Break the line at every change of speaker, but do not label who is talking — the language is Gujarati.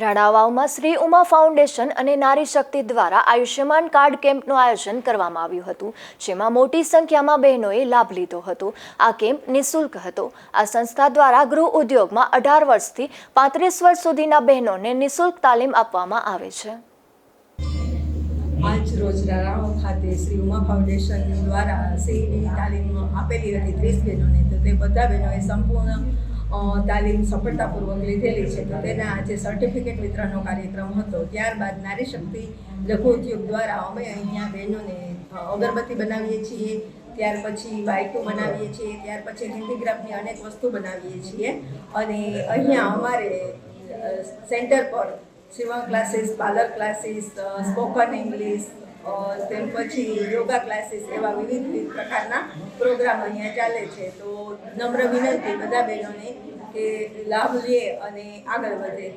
રાણાવાવમાં શ્રી ઉમા ફાઉન્ડેશન અને નારી શક્તિ દ્વારા આયુષ્યમાન કાર્ડ કેમ્પનું આયોજન કરવામાં આવ્યું હતું, જેમાં મોટી સંખ્યામાં બહેનોએ લાભ લીધો હતો। આ કેમ્પ નિઃશુલ્ક હતો। આ સંસ્થા દ્વારા ગૃહ ઉદ્યોગમાં 18 વર્ષથી 35 વર્ષ સુધીના બહેનોને નિઃશુલ્ક તાલીમ આપવામાં આવે છે।
આજ રોજ રાણાવાવ ખાતે શ્રી ઉમા ફાઉન્ડેશન દ્વારા સીઈની તાલીમ આપેલી હતી 30 બહેનોને, તો તે બધા બહેનોએ સંપૂર્ણ તાલીમ સફળતાપૂર્વક લીધેલી છે। તો તેના આજે સર્ટિફિકેટ વિતરણનો કાર્યક્રમ હતો। ત્યારબાદ નારી શક્તિ લઘુ ઉદ્યોગ દ્વારા અમે અહીંયા બહેનોને અગરબત્તી બનાવીએ છીએ, ત્યાર પછી બાયટું બનાવીએ છીએ, ત્યાર પછી હેન્ડીક્રાફ્ટની અનેક વસ્તુ બનાવીએ છીએ। અને અહીંયા અમારે સેન્ટર પર સીવણ classes, parlour classes, spoken English, તેમ પછી યોગા ક્લાસીસ એવા વિવિધ પ્રકારના પ્રોગ્રામ અહીંયા ચાલે છે। તો નમ્ર વિનંતી બધા બહેનોને કે લાભ લે અને આગળ વધે।